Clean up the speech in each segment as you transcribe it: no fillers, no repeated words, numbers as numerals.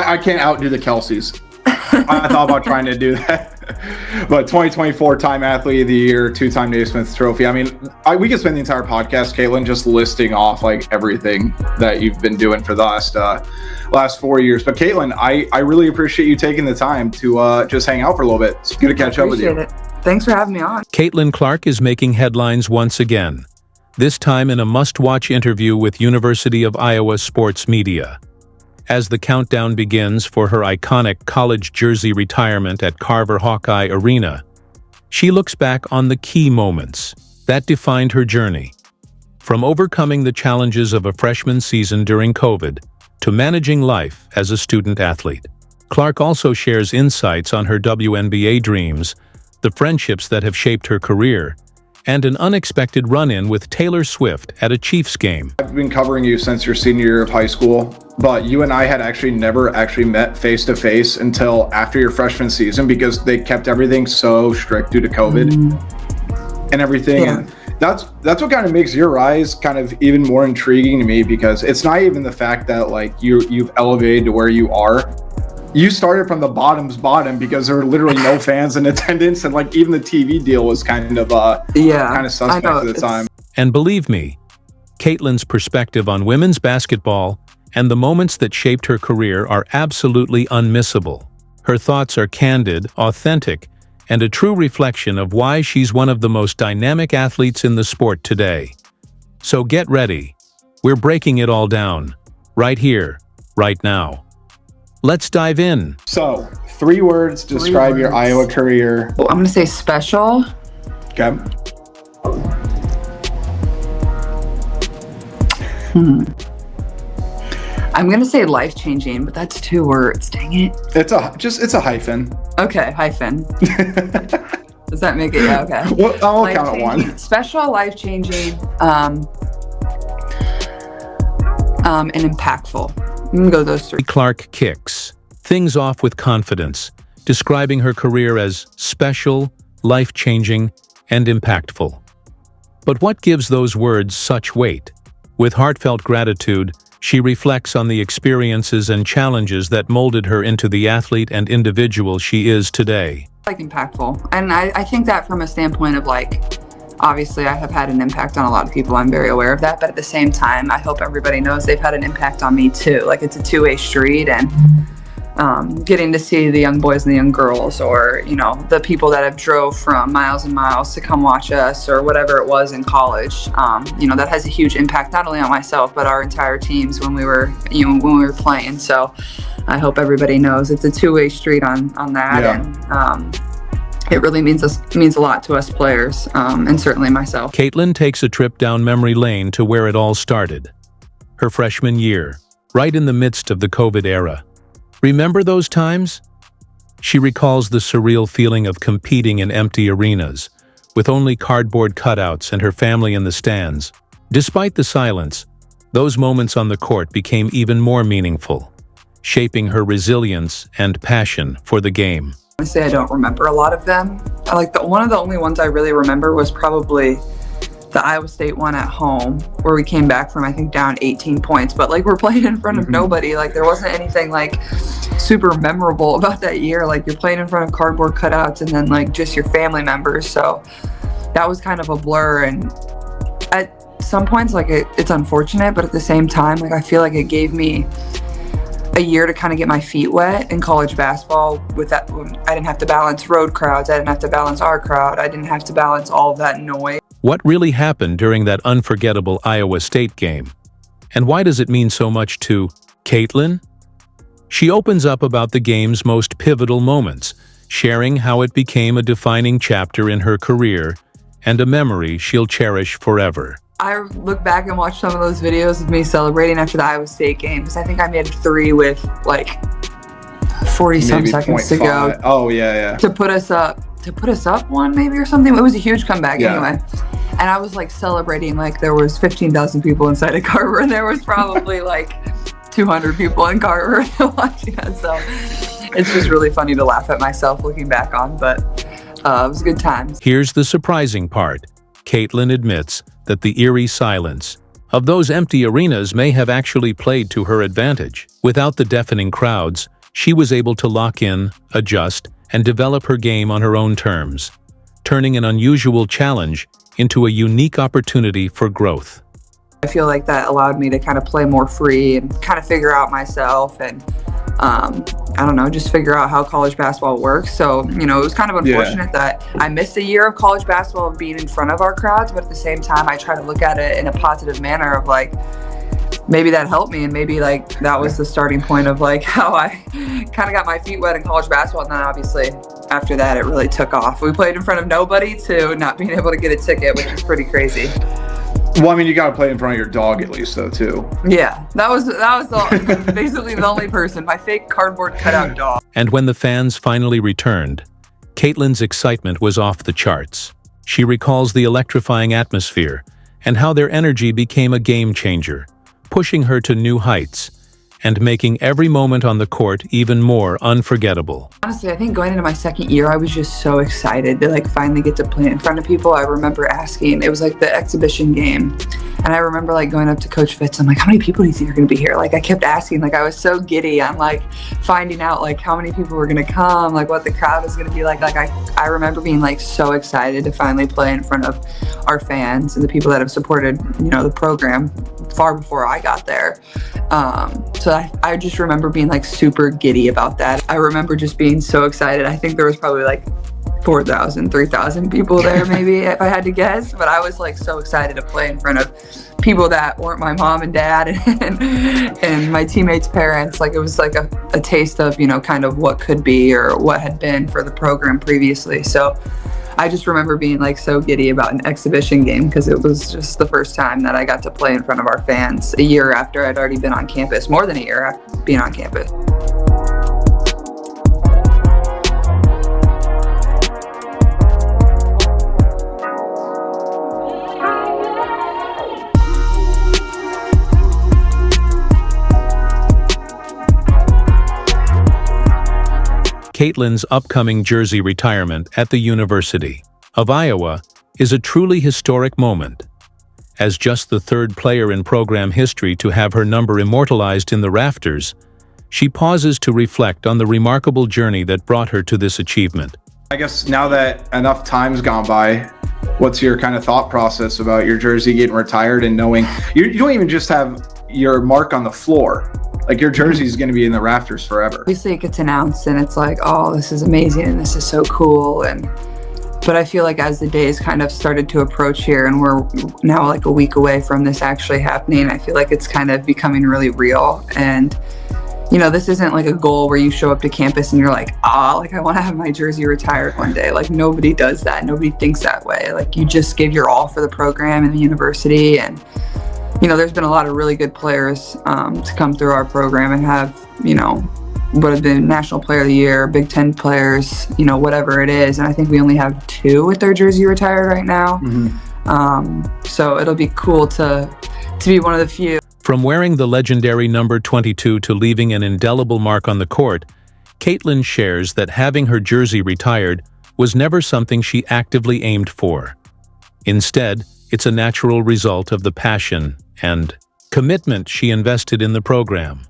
I can't outdo the Kelseys. I thought about trying to do that. But 2024 Time Athlete of the Year, 2-time Naismith Trophy. I mean, we could spend the entire podcast, Caitlin, just listing off like everything that you've been doing for the last 4 years. But Caitlin, I really appreciate you taking the time to just hang out for a little bit. It's good to catch up with you. Thanks for having me on. Caitlin Clark is making headlines once again, this time in a must-watch interview with University of Iowa Sports Media. As the countdown begins for her iconic college jersey retirement at Carver Hawkeye Arena, she looks back on the key moments that defined her journey. From overcoming the challenges of a freshman season during COVID to managing life as a student athlete. Clark also shares insights on her WNBA dreams, the friendships that have shaped her career, and an unexpected run-in with Taylor Swift at a Chiefs game. I've been covering you since your senior year of high school, but you and I had never met face-to-face until after your freshman season because they kept everything so strict due to COVID and everything. Yeah. And that's what kind of makes your rise kind of even more intriguing to me, because it's not even the fact that like you've elevated to where you are. You started from the bottom because there were literally no fans in attendance, and like even the TV deal was kind of suspect at the time. And believe me, Caitlin's perspective on women's basketball and the moments that shaped her career are absolutely unmissable. Her thoughts are candid, authentic, and a true reflection of why she's one of the most dynamic athletes in the sport today. So get ready. We're breaking it all down, right here, right now. Let's dive in. So, 3 words describe your Iowa career. Well, I'm going to say special. Okay. I'm going to say life-changing, but that's 2 words. Dang it. It's a hyphen. Okay, hyphen. Does that make it? Yeah, okay. Well, I'll count it 1. Special, life-changing, and impactful. I'm going to go those 3. Clark kicks things off with confidence, describing her career as special, life-changing, and impactful. But what gives those words such weight? With heartfelt gratitude, she reflects on the experiences and challenges that molded her into the athlete and individual she is today. Like impactful. And I think that from a standpoint of like, obviously I have had an impact on a lot of people. I'm very aware of that. But at the same time, I hope everybody knows they've had an impact on me too. Like it's a 2-way street, and getting to see the young boys and the young girls, or, you know, the people that have drove from miles and miles to come watch us, or whatever it was in college, you know, that has a huge impact, not only on myself, but our entire teams when we were playing. So I hope everybody knows it's a 2-way street on that. Yeah. And, it really means a lot to us players, and certainly myself. Caitlin takes a trip down memory lane to where it all started. Her freshman year, right in the midst of the COVID era. Remember those times? She recalls the surreal feeling of competing in empty arenas, with only cardboard cutouts and her family in the stands. Despite the silence, those moments on the court became even more meaningful, shaping her resilience and passion for the game. I say I don't remember a lot of them. One of the only ones I really remember was probably the Iowa State one at home, where we came back from, I think, down 18 points, but like we're playing in front of nobody. Like there wasn't anything like super memorable about that year. Like you're playing in front of cardboard cutouts and then like just your family members. So that was kind of a blur. And at some points, like it's unfortunate, but at the same time, like I feel like it gave me a year to kind of get my feet wet in college basketball. With that, I didn't have to balance road crowds. I didn't have to balance our crowd. I didn't have to balance all of that noise. What really happened during that unforgettable Iowa State game? And why does it mean so much to Caitlin? She opens up about the game's most pivotal moments, sharing how it became a defining chapter in her career and a memory she'll cherish forever. I look back and watch some of those videos of me celebrating after the Iowa State game, because I think I made 3 with like 40-some seconds to go. Oh, yeah. To put us up 1 maybe or something. It was a huge comeback anyway. And I was like celebrating like there was 15,000 people inside of Carver, and there was probably like 200 people in Carver watching us. So it's just really funny to laugh at myself looking back on, but it was a good time. Here's the surprising part. Caitlin admits that the eerie silence of those empty arenas may have actually played to her advantage. Without the deafening crowds, She was able to lock in, adjust, and develop her game on her own terms, turning an unusual challenge into a unique opportunity for growth. I feel like that allowed me to kind of play more free and kind of figure out myself and I don't know, just figure out how college basketball works. So, it was kind of unfortunate that I missed a year of college basketball of being in front of our crowds, but at the same time, I try to look at it in a positive manner of like, maybe that helped me, and maybe like that was the starting point of like how I kind of got my feet wet in college basketball. And then obviously after that, it really took off. We played in front of nobody to not being able to get a ticket, which is pretty crazy. Well, I mean, you got to play in front of your dog at least, though, too. Yeah, that was basically the only person, my fake cardboard cutout dog. And when the fans finally returned, Caitlin's excitement was off the charts. She recalls the electrifying atmosphere and how their energy became a game changer, pushing her to new heights and making every moment on the court even more unforgettable. Honestly, I think going into my second year, I was just so excited to like finally get to play in front of people. I remember asking, it was like the exhibition game. And I remember like going up to Coach Fitz, I'm like, how many people do you think are gonna be here? Like I kept asking, like I was so giddy on like finding out like how many people were gonna come, like what the crowd was gonna be like. Like I remember being like so excited to finally play in front of our fans and the people that have supported, the program far before I got there. So I just remember being like super giddy about that. I remember just being so excited. I think there was probably like 4,000, 3,000 people there maybe if I had to guess, but I was like so excited to play in front of people that weren't my mom and dad and my teammates' parents. Like it was like a taste of, kind of what could be or what had been for the program previously. So I just remember being like so giddy about an exhibition game because it was just the first time that I got to play in front of our fans a year after I'd already been on campus, more than a year after being on campus. Caitlin's upcoming jersey retirement at the University of Iowa is a truly historic moment. As just the third player in program history to have her number immortalized in the rafters, she pauses to reflect on the remarkable journey that brought her to this achievement. I guess now that enough time's gone by, what's your kind of thought process about your jersey getting retired and knowing you don't even just have your mark on the floor? Like your jersey is going to be in the rafters forever. Obviously it gets announced and it's like, oh, this is amazing and this is so cool. But I feel like as the days kind of started to approach here and we're now like a week away from this actually happening, I feel like it's kind of becoming really real. And, this isn't like a goal where you show up to campus and you're like, I want to have my jersey retired one day. Like nobody does that. Nobody thinks that way. Like you just give your all for the program and the university. And there's been a lot of really good players to come through our program and have, would have been National Player of the Year, Big Ten players, whatever it is. And I think we only have 2 with their jersey retired right now. Mm-hmm. So it'll be cool to be one of the few. From wearing the legendary number 22 to leaving an indelible mark on the court, Caitlin shares that having her jersey retired was never something she actively aimed for. Instead, it's a natural result of the passion and commitment she invested in the program.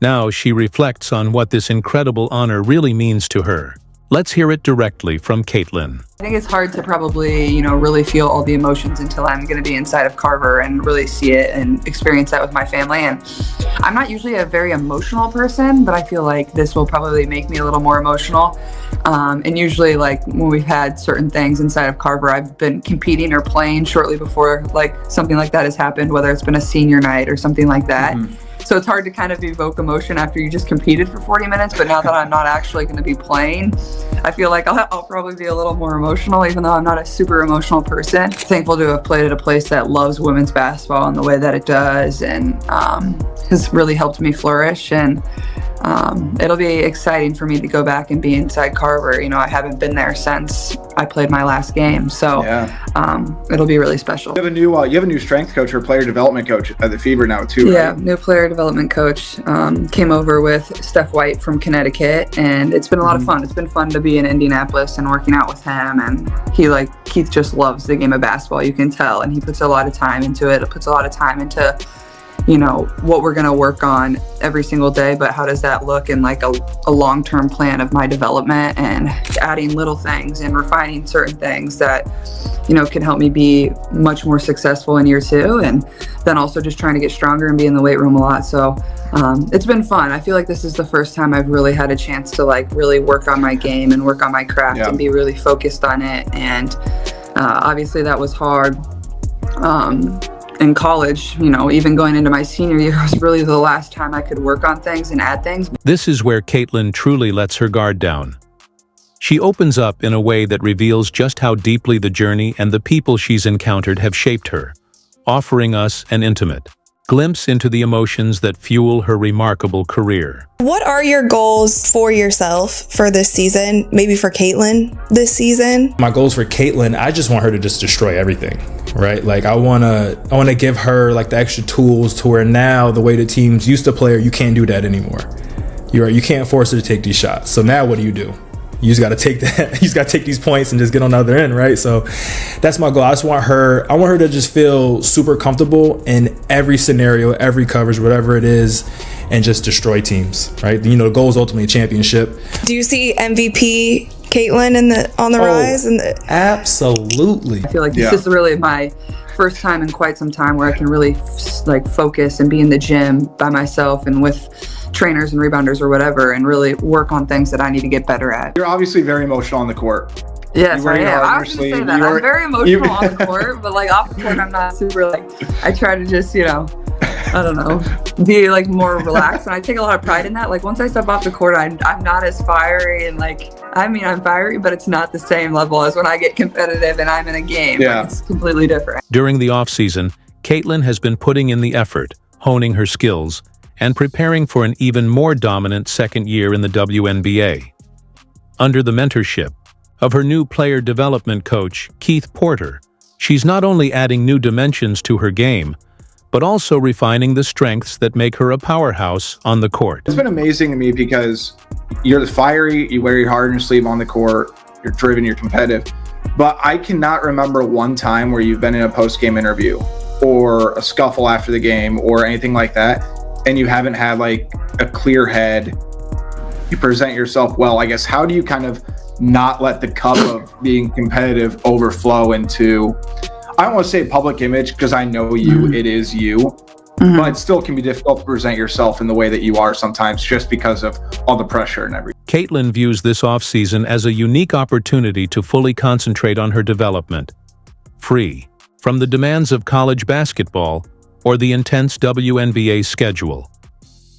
Now she reflects on what this incredible honor really means to her. Let's hear it directly from Caitlin. I think it's hard to probably, really feel all the emotions until I'm going to be inside of Carver and really see it and experience that with my family. And I'm not usually a very emotional person, but I feel like this will probably make me a little more emotional. And usually like when we've had certain things inside of Carver, I've been competing or playing shortly before like something like that has happened, whether it's been a senior night or something like that. Mm-hmm. So it's hard to kind of evoke emotion after you just competed for 40 minutes. But now that I'm not actually going to be playing, I feel like I'll probably be a little more emotional, even though I'm not a super emotional person. Thankful to have played at a place that loves women's basketball in the way that it does and has really helped me flourish. And it'll be exciting for me to go back and be inside Carver. I haven't been there since I played my last game. So it'll be really special. You have a new strength coach or player development coach at the Fever now too, right? Yeah, new player development coach. Came over with Steph White from Connecticut, and it's been a lot of fun. It's been fun to be in Indianapolis and working out with him. And Keith just loves the game of basketball, you can tell, and he puts a lot of time into it. Puts a lot of time into what we're going to work on every single day, but how does that look in like a long-term plan of my development, and adding little things and refining certain things that, can help me be much more successful in year 2. And then also just trying to get stronger and be in the weight room a lot. So it's been fun. I feel like this is the first time I've really had a chance to like really work on my game and work on my craft and be really focused on it. And obviously that was hard. In college, even going into my senior year was really the last time I could work on things and add things. This is where Caitlin truly lets her guard down. She opens up in a way that reveals just how deeply the journey and the people she's encountered have shaped her, offering us an intimate glimpse into the emotions that fuel her remarkable career. What are your goals for yourself for this season? Maybe for Caitlin this season? My goals for Caitlin, I just want her to just destroy everything, right? Like I want to give her like the extra tools to where now the way the teams used to play her, you can't do that anymore. You can't force her to take these shots. So now what do? You just got to take that. You just got to take these points and just get on the other end, right? So that's my goal. I want her to just feel super comfortable in every scenario, every coverage, whatever it is, and just destroy teams, right? The goal is ultimately a championship. Do you see MVP Caitlin on the rise? Absolutely. I feel like this is really my first time in quite some time where I can really like focus and be in the gym by myself and with trainers and rebounders or whatever, and really work on things that I need to get better at. You're obviously very emotional on the court. Yes, I am. I was going to say that. I'm very emotional on the court, but like off the court, I'm not super I try to just, I don't know, be like more relaxed. And I take a lot of pride in that. Like once I step off the court, I'm not as fiery and I'm fiery, but it's not the same level as when I get competitive and I'm in a game. Yeah. It's completely different. During the off-season, Caitlin has been putting in the effort, honing her skills, and preparing for an even more dominant second year in the WNBA. Under the mentorship of her new player development coach, Keith Porter, she's not only adding new dimensions to her game, but also refining the strengths that make her a powerhouse on the court. It's been amazing to me because you're fiery, you wear your heart on your sleeve on the court, you're driven, you're competitive. But I cannot remember one time where you've been in a post-game interview or a scuffle after the game or anything like that, and you haven't had like a clear head, you present yourself well. I guess, how do you kind of not let the cup of being competitive overflow into, I don't want to say public image because I know you, it is you, but it still can be difficult to present yourself in the way that you are sometimes just because of all the pressure and everything. Caitlin views this offseason as a unique opportunity to fully concentrate on her development, free from the demands of college basketball or the intense WNBA schedule.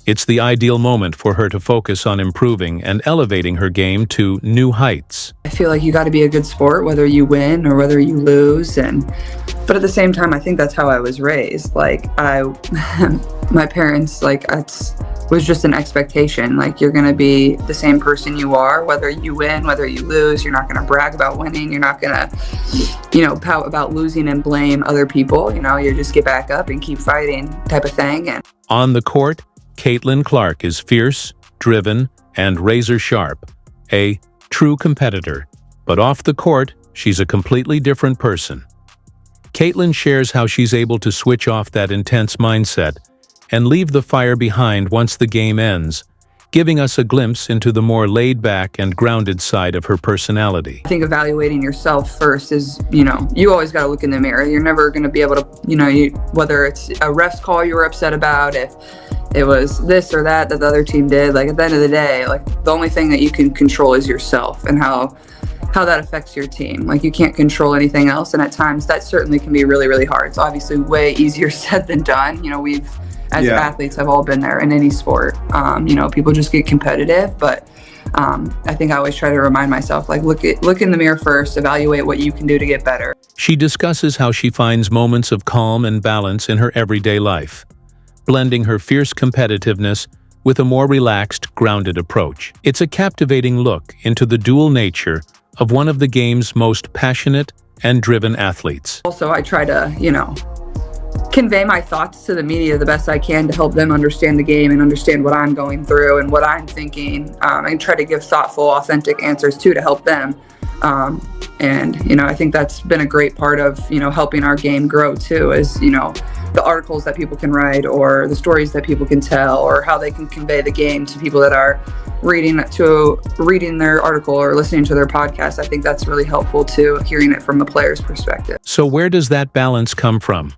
It's the ideal moment for her to focus on improving and elevating her game to new heights. I feel like you got to be a good sport, whether you win or whether you lose. But at the same time, I think that's how I was raised. Like my parents, it was just an expectation. Like you're going to be the same person you are, whether you win, whether you lose. You're not going to brag about winning. You're not going to, pout about losing and blame other people. You just get back up and keep fighting type of thing. And on the court, Caitlin Clark is fierce, driven, and razor-sharp, a true competitor. But off the court, she's a completely different person. Caitlin shares how she's able to switch off that intense mindset and leave the fire behind once the game ends, giving us a glimpse into the more laid-back and grounded side of her personality. I think evaluating yourself first is, you always got to look in the mirror. You're never going to be able to, whether it's a ref's call you were upset about, if it was this or that the other team did, at the end of the day, the only thing that you can control is yourself and how that affects your team. You can't control anything else. And at times that certainly can be really, really hard. It's obviously way easier said than done. We've, as athletes, have all been there in any sport. People just get competitive, but I think I always try to remind myself, look in the mirror first, evaluate what you can do to get better. She discusses how she finds moments of calm and balance in her everyday life, blending her fierce competitiveness with a more relaxed, grounded approach. It's a captivating look into the dual nature of one of the game's most passionate and driven athletes. Also, I try to, convey my thoughts to the media the best I can to help them understand the game and understand what I'm going through and what I'm thinking, and try to give thoughtful, authentic answers too to help them. And I think that's been a great part of, helping our game grow too, is, the the articles that people can write or the stories that people can tell or how they can convey the game to people that are reading their article or listening to their podcast. I think that's really helpful too, hearing it from the player's perspective. So where does that balance come from?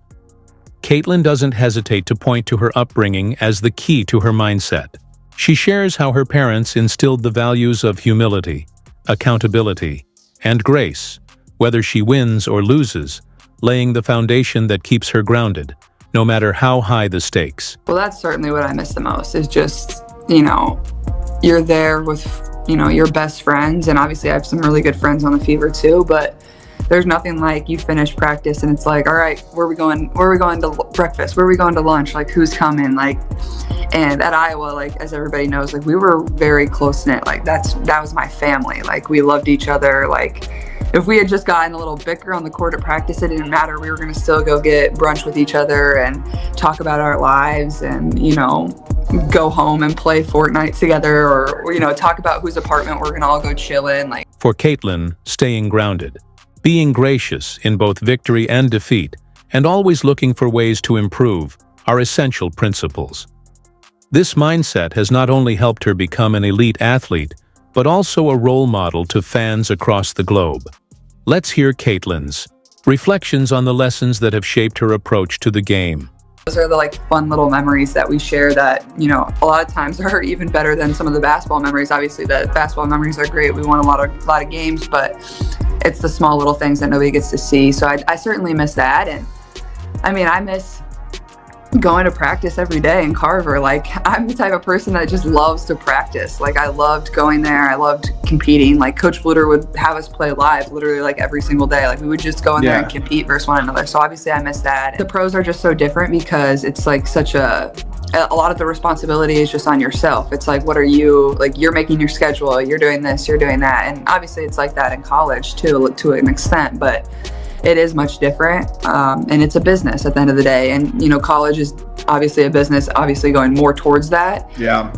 Caitlin doesn't hesitate to point to her upbringing as the key to her mindset. She shares how her parents instilled the values of humility, accountability, and grace, whether she wins or loses, laying the foundation that keeps her grounded, no matter how high the stakes. Well, that's certainly what I miss the most, is just, you're there with, your best friends. And obviously I have some really good friends on the Fever too, but there's nothing like you finish practice and it's like, all right, where are we going to breakfast? Where are we going to lunch? Like, who's coming? Like, and at Iowa, like, as everybody knows, like, we were very close knit. Like, that was my family. Like, we loved each other. Like, if we had just gotten a little bicker on the court at practice, it didn't matter. We were going to still go get brunch with each other and talk about our lives and, go home and play Fortnite together or, talk about whose apartment we're going to all go chill in. Like, for Caitlin, staying grounded, being gracious in both victory and defeat, and always looking for ways to improve are essential principles. This mindset has not only helped her become an elite athlete, but also a role model to fans across the globe. Let's hear Caitlin's reflections on the lessons that have shaped her approach to the game. Those are the fun little memories that we share that, a lot of times are even better than some of the basketball memories. Obviously the basketball memories are great. We won a lot of games, but it's the small little things that nobody gets to see. So I certainly miss that. And I miss going to practice every day in Carver. Like, I'm the type of person that just loves to practice. Like, I loved going there. I loved competing. Like, Coach Bluter would have us play live literally every single day. Like, we would just go in there and compete versus one another. So obviously I miss that. The pros are just so different because it's such a lot of the responsibility is just on yourself. It's like, what are you, you're making your schedule, you're doing this, you're doing that. And obviously it's like that in college too, to an extent, but it is much different. And it's a business at the end of the day. And, college is obviously a business, obviously going more towards that. Yeah.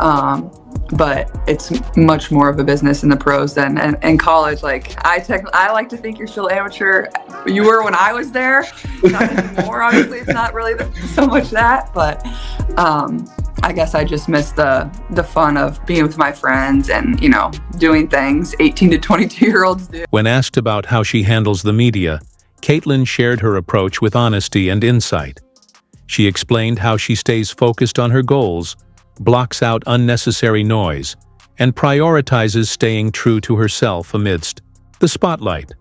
But it's much more of a business in the pros than in college. Like, I like to think you're still amateur. You were when I was there. Not anymore, obviously. It's not really so much that, but I guess I just miss the fun of being with my friends and, doing things 18 to 22-year-olds do. When asked about how she handles the media, Caitlin shared her approach with honesty and insight. She explained how she stays focused on her goals, blocks out unnecessary noise, and prioritizes staying true to herself amidst the spotlight.